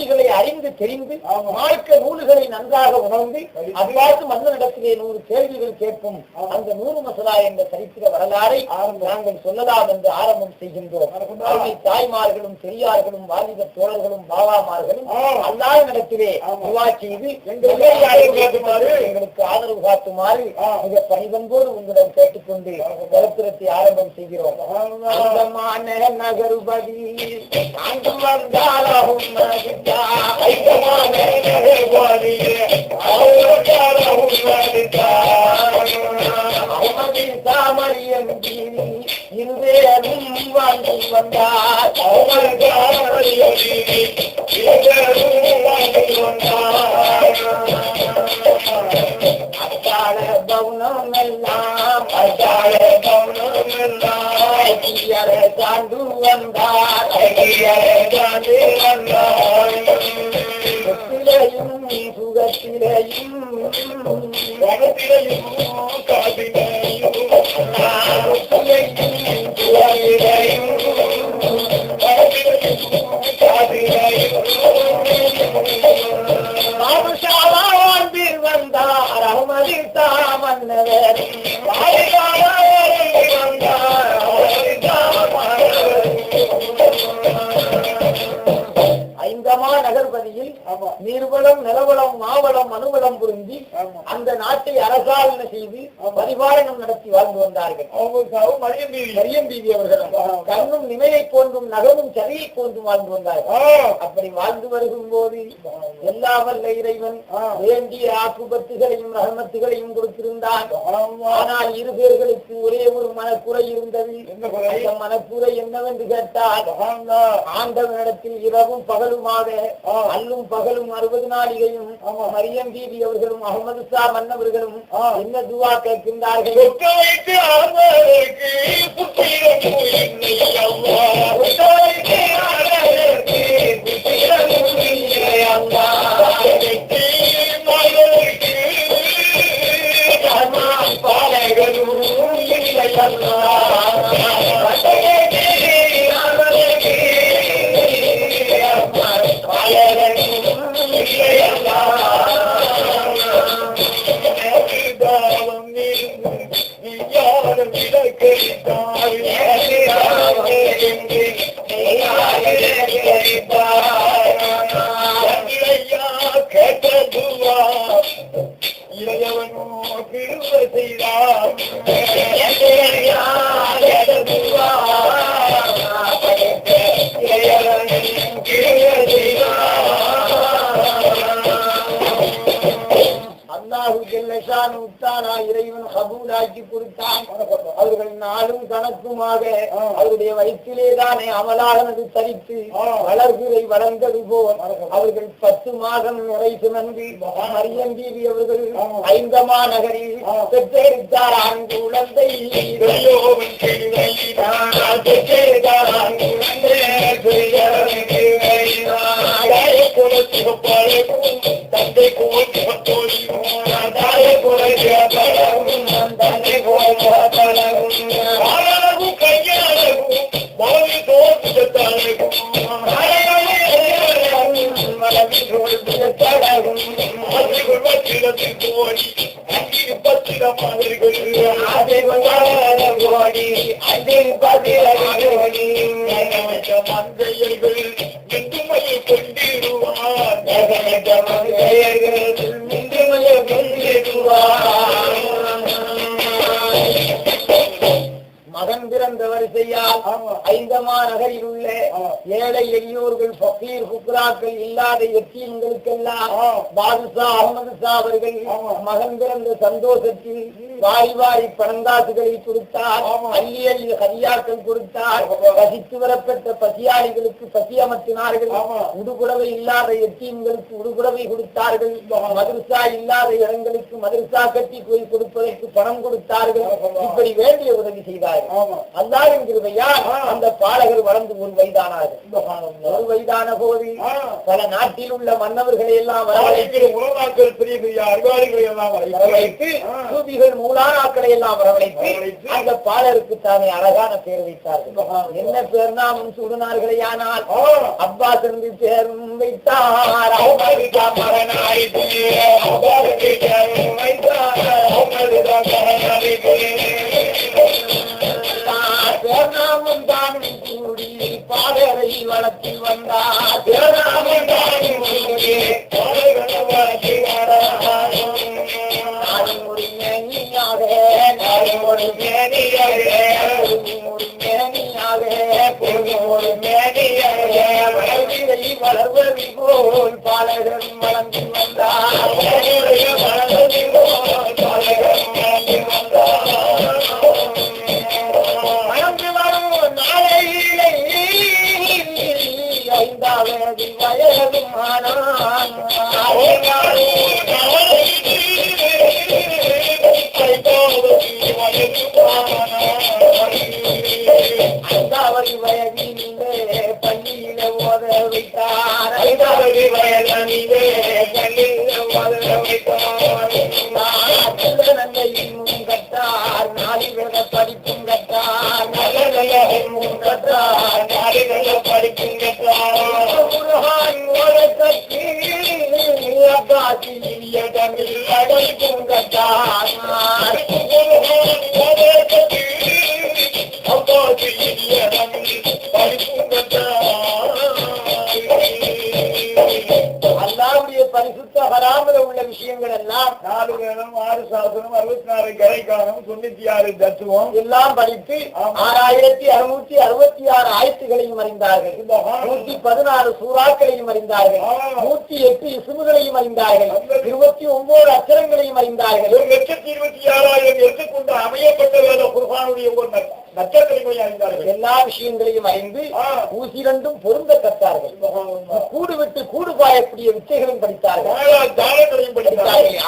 செய்திகளை அறிந்து தெரிந்து மார்க்க நூல்களை நன்றாக உணர்ந்து அவ்வாறு மன்னனிடத்திலே 100 கேள்விகள் கேட்கும் அந்த 100 மசலா என்ற சரித்திர வரலாறை நாங்கள் சொல்லலாம் என்று ஆரம்பம் செய்கின்றோம். தாய்மார்களும் பெரியார்களும் வாலிப தோழர்களும் பாபாமார்களும் அல்லாஹ்விடத்திலே துஆ செய்து எங்களுக்கு ஆதரவு காட்டுமாறு மிக பணிவன்போடு உங்களிடம் கேட்டுக்கொண்டு சரித்திரத்தை ஆரம்பம் செய்கிறோம். நகருபதி இருவேரும் வாழ்ந்து வந்தார் அத்தாழ பவுனம் எல்லாம் சாண்டு வந்தார் சுகத்திலையும் வந்தார் அகமதி தாமன்னவர் ஐந்தமா நகர்பதியில் நீர்வளம் நிலவளம் மாவளம் மனுவளம் புரிஞ்சி அந்த நாட்டை அரசாணை செய்து பரிபாலனம் நடத்தி வாழ்ந்து வந்தார்கள். மரியம் பீவி அவர்கள் கண்ணும் நிமையை போன்றும் நகமும் சதியை போன்றும் வாழ்ந்து வந்தார்கள். அப்படி வாழ்ந்து வருகும் போது எல்லா வல்ல இறைவன் வேண்டிய ஆக்குபத்துகளையும் ரஹமத்துகளையும் கொடுத்திருந்தான். ஆனால் 2 பேர்களுக்கு ஒரே ஒரு மனக்குறை இருந்தது. அந்த மனக்குறை என்னவென்று கேட்டால் ஆண்டவனிடத்தில் இரவும் பகலுமாக அல்லும் பகலும் 60 நாளிகையும் மரியம் பீவி அவர்களும் அகமது ஷா மன்னவர்களும் என்ன துவா கேட்கின்றார்கள்? இறைவன் கபூலாக்கி கொடுத்தான். அவர்கள் நாளும் கணக்குமாக அவருடைய வயிற்றிலேதானே அமலானது தரித்து வளர்குறை வளர்ந்தது போல் அவர்கள் 10 மாதம் நிறை சுமந்து மரியம் பீவி அவர்கள் ஐந்தமா நகரில் பெற்றெடுத்தார் ஆண்டு குழந்தை. தந்தை மகன் பிறந்த வரிசையால் ஐந்தமா நகரில் உள்ள ஏழை எளியோர்கள் பக்கீர் புக்ராக்கள் இல்லாத எத்தீம்களுக்கெல்லாம் பாதுஷா அகமது ஷா அவர்கள் மகன் பிறந்த சந்தோஷத்தில் வாரி வாரி பணங்காசுகளை கொடுத்தார். அள்ளி அள்ளி ஹரியாக்கள் கொடுத்தார். பசித்து வரப்பட்ட பசியாளிகளுக்கு பசி அமர்த்தினார்கள். உடுகுடவை இல்லாத எத்தீம்களுக்கு உடுகுடவை கொடுத்தார்கள். மதரசா இல்லாத இடங்களுக்கு மதரசா கட்டி போய் கொடுப்பதற்கு பணம் கொடுத்தார்கள். இப்படி வேண்டிய உதவி செய்தார்கள். அல்லாஹ்வின் கிருபையால் அந்த பாலகர் வளர்ந்து 1 வயதானார்கள். 1 வயதான போது பல நாட்டில் உள்ள மன்னவர்களை எல்லாம் வரவழைத்து உலமாக்கள் பெரிய பெரிய அறிவாளிகளை எல்லாம் வரவழைத்து சூபிகள் மூலானாக்களை எல்லாம் வரவழைத்து அந்த பாலருக்கு தானே அழகான பேர் வைத்தார்கள். என்ன பேர் நாமும் சுடுனார்களே. ஆனால் அப்பாஸ் என்று பேரும் வைத்தார். பேர்நாமும் தானும் கூடி பாலரை வளர்த்தி வந்தார். பேர்நாமும் தானும் கூடி பாலரை வளர்த்தி வந்தார். ஒரு மேனியாக ஒரு மேனியாக ஒரு மேனியாக வளர்வதி போல் பாலகர் வளர்ந்து வந்தார். வளர்வதி போல் பாலகர் வளர்ந்து வந்தார். வளர்ந்து வரும் நாளையிலே 5வது வயதும் ஆனான். 5வது வயதிலே பள்ளியில ஓத வைத்தார். 5வது வயதிலே பள்ளியில ஓத வைத்தார். நல்லையும் கட்டார். 4 வேத படிப்பும் கட்டார். நல்லையும் கட்டார். 4 வேத படிப்பும் கட்டார். முருகான் ஓத கட்டி அப்பாசிய தமிழ் படிப்பும் கட்டார். அல்லாஹ்வுடைய பரிசுத்த ஹராமில் உள்ள விஷயங்கள் எல்லாம் 4 வேதம் 6 சாசனம் 64 கரைக்காலம் 96 தத்துவம் எல்லாம் படித்து 6666 ஆயத்துகளையும் அறிந்தார்கள். 116 சூறாக்களையும் அறிந்தார்கள். 108 இஸ்முகளையும் அறிந்தார்கள். 29 அச்சரங்களையும் அறிந்தார்கள். 1,26,000 எடுத்துக்கொண்டு அமையப்பட்ட குர்ஆனுடைய ஒரு நட்சத்திரங்களை அறிந்தார்கள். எல்லா விஷயங்களையும் அறிந்து ஊசிரண்டும் பொருந்த கற்றார்கள். கூடு விட்டு கூடு பாயக்கூடிய வித்தைகளையும் படித்தார்கள்.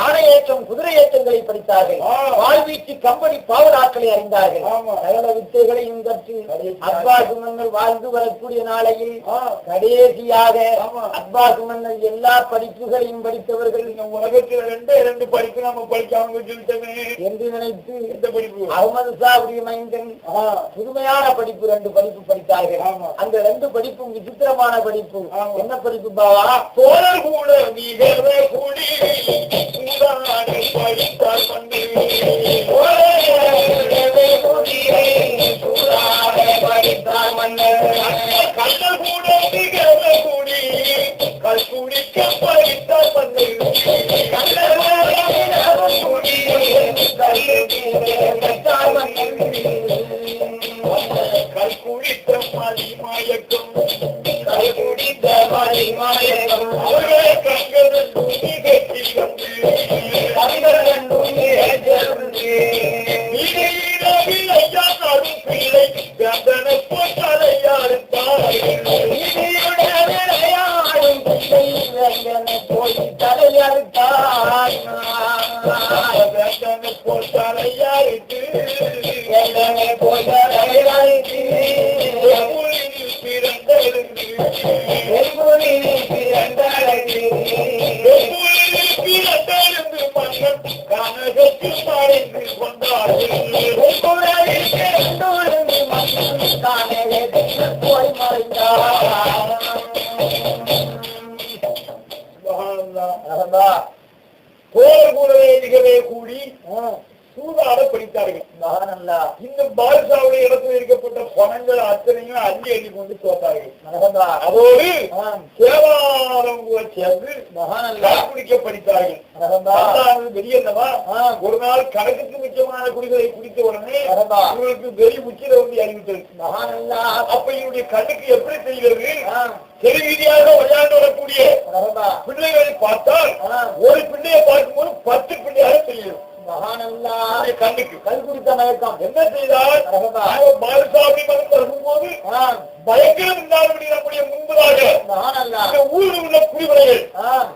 ஆணையேற்றம் குதிரை ஏற்றங்களை படித்தார்கள். வாழ்வீச்சு கம்பெனி பாவனாக்களை அறிந்தார்கள். சகல வித்தைகளையும் கற்று அப்பாஸ் மன்னர் வாழ்ந்து வரக்கூடிய நாளையில் கடைசியாக அப்பாஸ் மன்னர் எல்லா படிப்புகளையும் படித்தவர்கள் உலகத்தில் 2 படிப்பு நாம படிக்காம என்று நினைத்து அகமது ஷாவுடைய மைந்தன் புதுமையான படிப்பு 2 படிப்பு படித்தார்கள். அந்த 2 படிப்பும் விசித்திரமான படிப்பு. என்ன படிப்பு பாவா? தோழர் கூட நீகவே கூடி படித்தார் பண்ணி படித்தார் மன்னர். கண்ணல் கூட நீகவே கூடி கல் குடிக்க படித்தார் பண்ணி கூடி படித்தார் மன்னர். கல் குடித்த மதிமாயக்கம் கல் குடித்த மதிமாயக்கம் அவர்களை கண்கள் கட்டி வந்து பிள்ளை கந்தனை போய் தலையறுத்தார். போய் தலையாருக்கு போய் தலையறுத்து பிறந்தெழுந்து மன்னன் கனகத்தில் மறைந்து கொண்டார்கள். போய் மறைந்தார். போர் கூடவே மிகவே கூடி சூதாட படித்தார்கள். இந்த பாதுஷாவுடைய இடத்தில் இருக்கப்பட்ட பணங்கள் அத்தனையும் அள்ளி அள்ளி கொண்டு தோத்தார்கள். அதோடு சேவாரம் சேர்ந்து குடிக்க படித்தார்கள். வெளியல்லவா ஒரு நாள் கணக்குக்கு மிச்சமான குடிகளை குடித்த உடனே இவருக்கு வெறி உச்சில வந்து அறிவித்தது. அப்ப இவருடைய கண்ணுக்கு எப்படி தெரிகிறது? தெருவீதியாக விளையாண்டு வரக்கூடிய பிள்ளைகளை பார்த்தால் ஒரு பிள்ளையை பார்க்கும்போது 10 பிள்ளையாக தெரியும். கண்ணுக்கு கல் குடித்த மயக்கம். என்ன செய்தால் பாதுசாமி மனம் வரும்போது பயங்கரம் இல்லாதபடி நம்முடைய முன்பதாக ஊரில் உள்ள குடிமலைகள்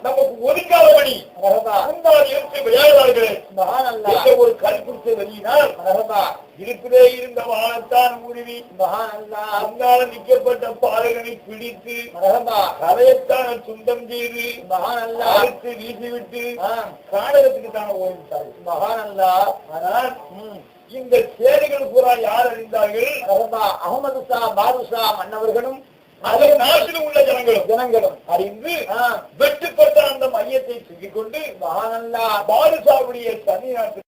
நமக்கு ஒதுக்காதபடி முன்னால் இருந்து விளையாடுவார்களே ஒரு கல் குடித்த வெளியினால் இருப்பிலே இருந்த வாழத்தான் உருவி சுபஹானல்லாஹ் அங்கால நிக்கப்பட்ட பாலகனை பிடித்து மரஹபா கதையத்தான சுத்தம் செய்து சுபஹானல்லாஹ் அறுத்து வீசிவிட்டு காடகத்துக்கு தானே ஓடிவிட்டார்கள். சுபஹானல்லாஹ் ஆனால் இந்த சேரிகள் பூரா யார் அறிந்தார்கள்? மரஹபா அஹமது ஷா பாதுஷா மன்னவர்களும் அது நாட்டில் உள்ள ஜனங்களும் அறிந்து வெட்டுப்பட்ட அந்த மையத்தை தூக்கிக் கொண்டு சுபஹானல்லாஹ் பாதுஷாவுடைய தனி நாட்டு